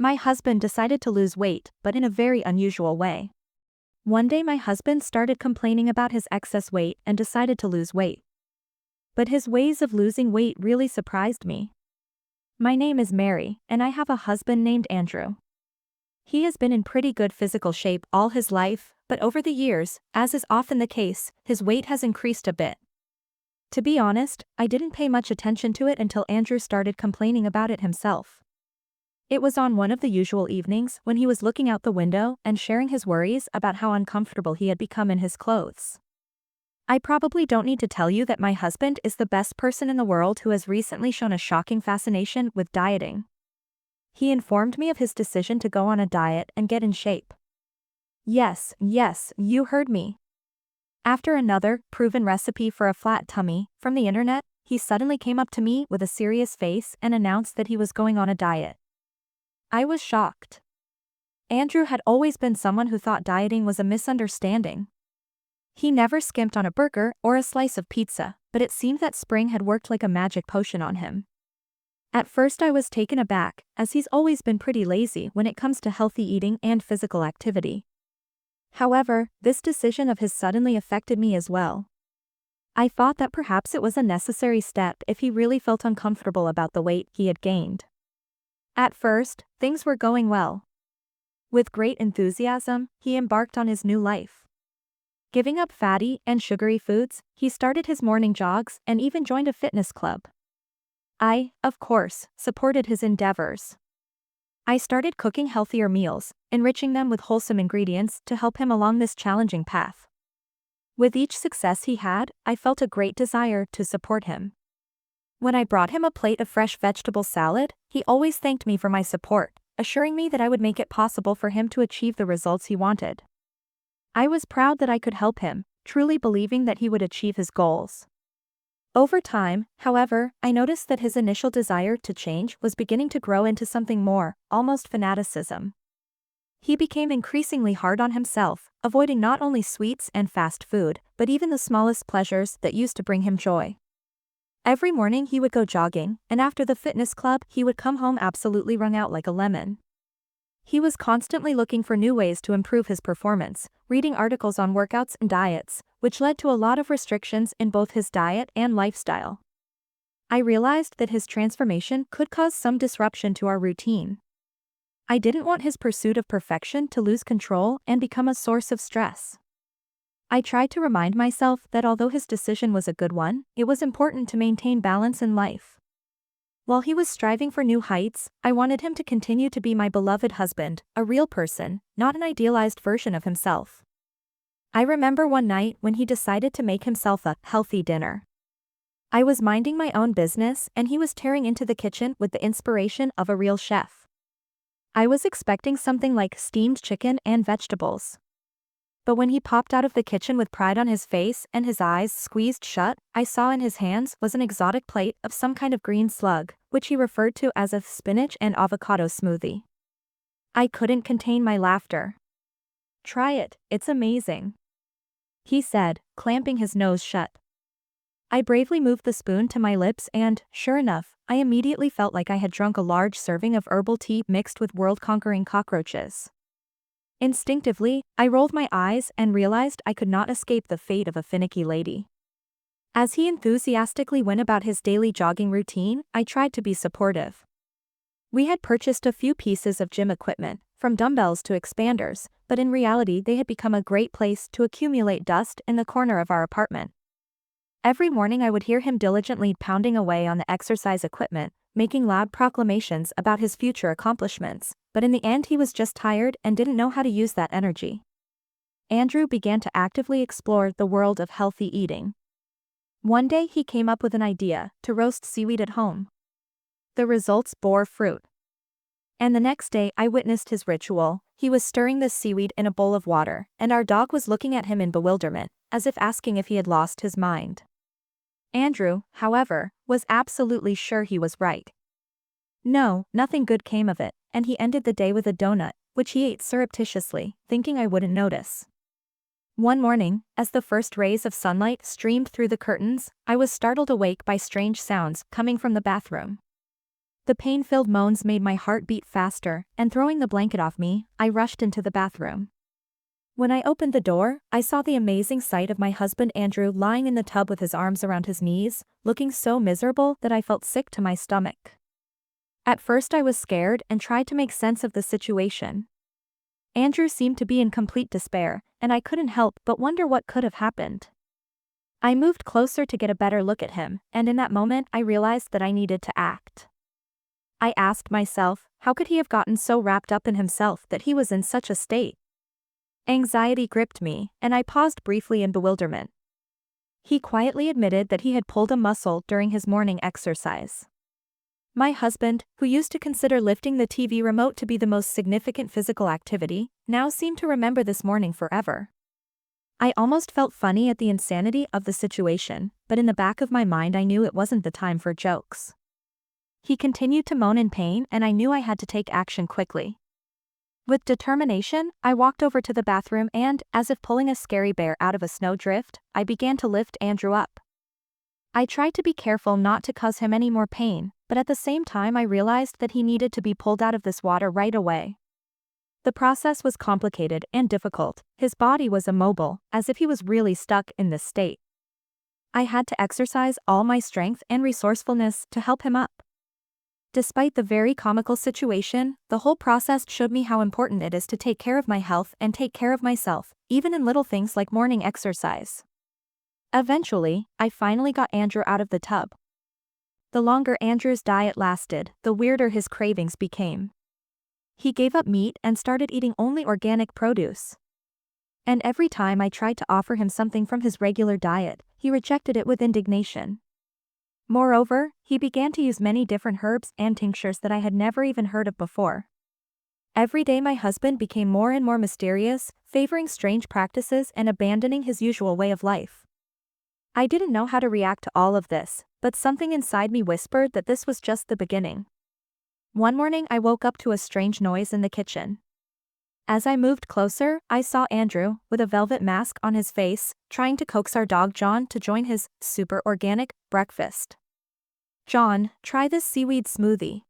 My husband decided to lose weight, but in a very unusual way. One day my husband started complaining about his excess weight and decided to lose weight. But his ways of losing weight really surprised me. My name is Mary, and I have a husband named Andrew. He has been in pretty good physical shape all his life, but over the years, as is often the case, his weight has increased a bit. To be honest, I didn't pay much attention to it until Andrew started complaining about it himself. It was on one of the usual evenings when he was looking out the window and sharing his worries about how uncomfortable he had become in his clothes. I probably don't need to tell you that my husband is the best person in the world who has recently shown a shocking fascination with dieting. He informed me of his decision to go on a diet and get in shape. Yes, you heard me. After another proven recipe for a flat tummy from the internet, he suddenly came up to me with a serious face and announced that he was going on a diet. I was shocked. Andrew had always been someone who thought dieting was a misunderstanding. He never skimped on a burger or a slice of pizza, but it seemed that spring had worked like a magic potion on him. At first I was taken aback, as he's always been pretty lazy when it comes to healthy eating and physical activity. However, this decision of his suddenly affected me as well. I thought that perhaps it was a necessary step if he really felt uncomfortable about the weight he had gained. At first, things were going well. With great enthusiasm, he embarked on his new life. Giving up fatty and sugary foods, he started his morning jogs and even joined a fitness club. I, of course, supported his endeavors. I started cooking healthier meals, enriching them with wholesome ingredients to help him along this challenging path. With each success he had, I felt a great desire to support him. When I brought him a plate of fresh vegetable salad, he always thanked me for my support, assuring me that I would make it possible for him to achieve the results he wanted. I was proud that I could help him, truly believing that he would achieve his goals. Over time, however, I noticed that his initial desire to change was beginning to grow into something more, almost fanaticism. He became increasingly hard on himself, avoiding not only sweets and fast food, but even the smallest pleasures that used to bring him joy. Every morning he would go jogging, and after the fitness club he would come home absolutely wrung out like a lemon. He was constantly looking for new ways to improve his performance, reading articles on workouts and diets, which led to a lot of restrictions in both his diet and lifestyle. I realized that his transformation could cause some disruption to our routine. I didn't want his pursuit of perfection to lose control and become a source of stress. I tried to remind myself that although his decision was a good one, it was important to maintain balance in life. While he was striving for new heights, I wanted him to continue to be my beloved husband, a real person, not an idealized version of himself. I remember one night when he decided to make himself a healthy dinner. I was minding my own business and he was tearing into the kitchen with the inspiration of a real chef. I was expecting something like steamed chicken and vegetables. But when he popped out of the kitchen with pride on his face and his eyes squeezed shut, I saw in his hands was an exotic plate of some kind of green slug, which he referred to as a spinach and avocado smoothie. I couldn't contain my laughter. "Try it, it's amazing," he said, clamping his nose shut. I bravely moved the spoon to my lips and, sure enough, I immediately felt like I had drunk a large serving of herbal tea mixed with world-conquering cockroaches. Instinctively, I rolled my eyes and realized I could not escape the fate of a finicky lady. As he enthusiastically went about his daily jogging routine, I tried to be supportive. We had purchased a few pieces of gym equipment, from dumbbells to expanders, but in reality they had become a great place to accumulate dust in the corner of our apartment. Every morning I would hear him diligently pounding away on the exercise equipment, making loud proclamations about his future accomplishments, but in the end he was just tired and didn't know how to use that energy. Andrew began to actively explore the world of healthy eating. One day he came up with an idea to roast seaweed at home. The results bore fruit. And the next day I witnessed his ritual. He was stirring the seaweed in a bowl of water, and our dog was looking at him in bewilderment, as if asking if he had lost his mind. Andrew, however, was absolutely sure he was right. No, nothing good came of it, and he ended the day with a donut, which he ate surreptitiously, thinking I wouldn't notice. One morning, as the first rays of sunlight streamed through the curtains, I was startled awake by strange sounds coming from the bathroom. The pain-filled moans made my heart beat faster, and throwing the blanket off me, I rushed into the bathroom. When I opened the door, I saw the amazing sight of my husband Andrew lying in the tub with his arms around his knees, looking so miserable that I felt sick to my stomach. At first I was scared and tried to make sense of the situation. Andrew seemed to be in complete despair, and I couldn't help but wonder what could have happened. I moved closer to get a better look at him, and in that moment I realized that I needed to act. I asked myself, how could he have gotten so wrapped up in himself that he was in such a state? Anxiety gripped me, and I paused briefly in bewilderment. He quietly admitted that he had pulled a muscle during his morning exercise. My husband, who used to consider lifting the TV remote to be the most significant physical activity, now seemed to remember this morning forever. I almost felt funny at the insanity of the situation, but in the back of my mind I knew it wasn't the time for jokes. He continued to moan in pain, and I knew I had to take action quickly. With determination, I walked over to the bathroom and, as if pulling a scary bear out of a snowdrift, I began to lift Andrew up. I tried to be careful not to cause him any more pain, but at the same time I realized that he needed to be pulled out of this water right away. The process was complicated and difficult. His body was immobile, as if he was really stuck in this state. I had to exercise all my strength and resourcefulness to help him up. Despite the very comical situation, the whole process showed me how important it is to take care of my health and take care of myself, even in little things like morning exercise. Eventually, I finally got Andrew out of the tub. The longer Andrew's diet lasted, the weirder his cravings became. He gave up meat and started eating only organic produce. And every time I tried to offer him something from his regular diet, he rejected it with indignation. Moreover, he began to use many different herbs and tinctures that I had never even heard of before. Every day my husband became more and more mysterious, favoring strange practices and abandoning his usual way of life. I didn't know how to react to all of this, but something inside me whispered that this was just the beginning. One morning I woke up to a strange noise in the kitchen. As I moved closer, I saw Andrew, with a velvet mask on his face, trying to coax our dog John to join his super organic breakfast. "John, try this seaweed smoothie.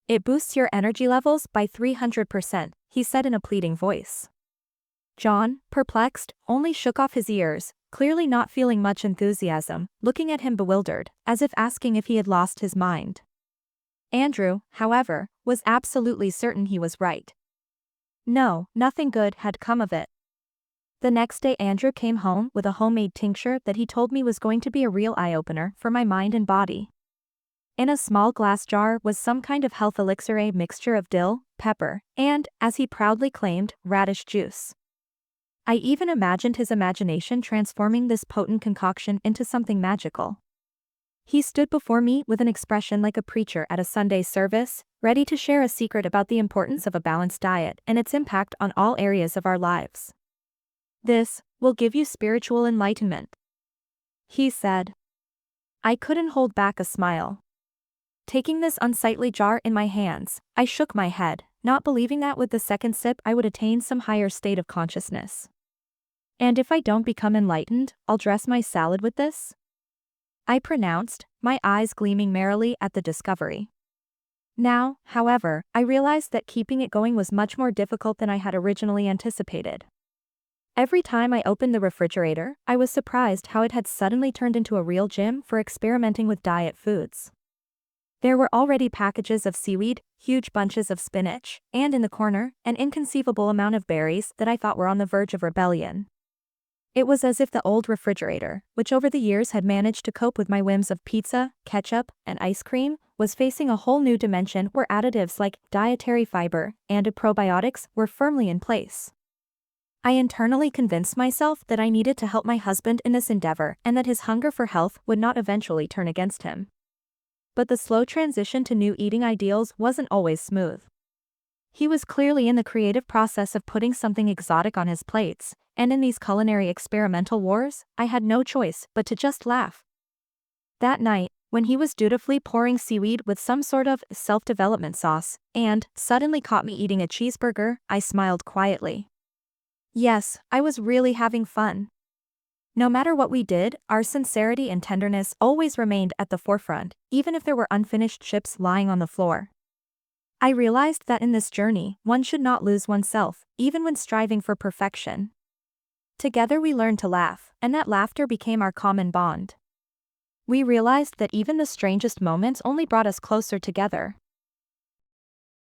It boosts your energy levels by 300%, he said in a pleading voice. John, perplexed, only shook off his ears, clearly not feeling much enthusiasm, looking at him bewildered, as if asking if he had lost his mind. Andrew, however, was absolutely certain he was right. No, nothing good had come of it. The next day Andrew came home with a homemade tincture that he told me was going to be a real eye-opener for my mind and body. In a small glass jar was some kind of health elixir, a mixture of dill, pepper, and, as he proudly claimed, radish juice. I even imagined his imagination transforming this potent concoction into something magical. He stood before me with an expression like a preacher at a Sunday service, ready to share a secret about the importance of a balanced diet and its impact on all areas of our lives. "This will give you spiritual enlightenment," he said. I couldn't hold back a smile. Taking this unsightly jar in my hands, I shook my head, not believing that with the second sip I would attain some higher state of consciousness. "And if I don't become enlightened, I'll dress my salad with this?" I pronounced, my eyes gleaming merrily at the discovery. Now, however, I realized that keeping it going was much more difficult than I had originally anticipated. Every time I opened the refrigerator, I was surprised how it had suddenly turned into a real gym for experimenting with diet foods. There were already packages of seaweed, huge bunches of spinach, and in the corner, an inconceivable amount of berries that I thought were on the verge of rebellion. It was as if the old refrigerator, which over the years had managed to cope with my whims of pizza, ketchup, and ice cream, was facing a whole new dimension where additives like dietary fiber and probiotics were firmly in place. I internally convinced myself that I needed to help my husband in this endeavor and that his hunger for health would not eventually turn against him. But the slow transition to new eating ideals wasn't always smooth. He was clearly in the creative process of putting something exotic on his plates, and in these culinary experimental wars, I had no choice but to just laugh. That night, when he was dutifully pouring seaweed with some sort of self-development sauce, and suddenly caught me eating a cheeseburger, I smiled quietly. Yes, I was really having fun. No matter what we did, our sincerity and tenderness always remained at the forefront, even if there were unfinished chips lying on the floor. I realized that in this journey, one should not lose oneself, even when striving for perfection. Together we learned to laugh, and that laughter became our common bond. We realized that even the strangest moments only brought us closer together.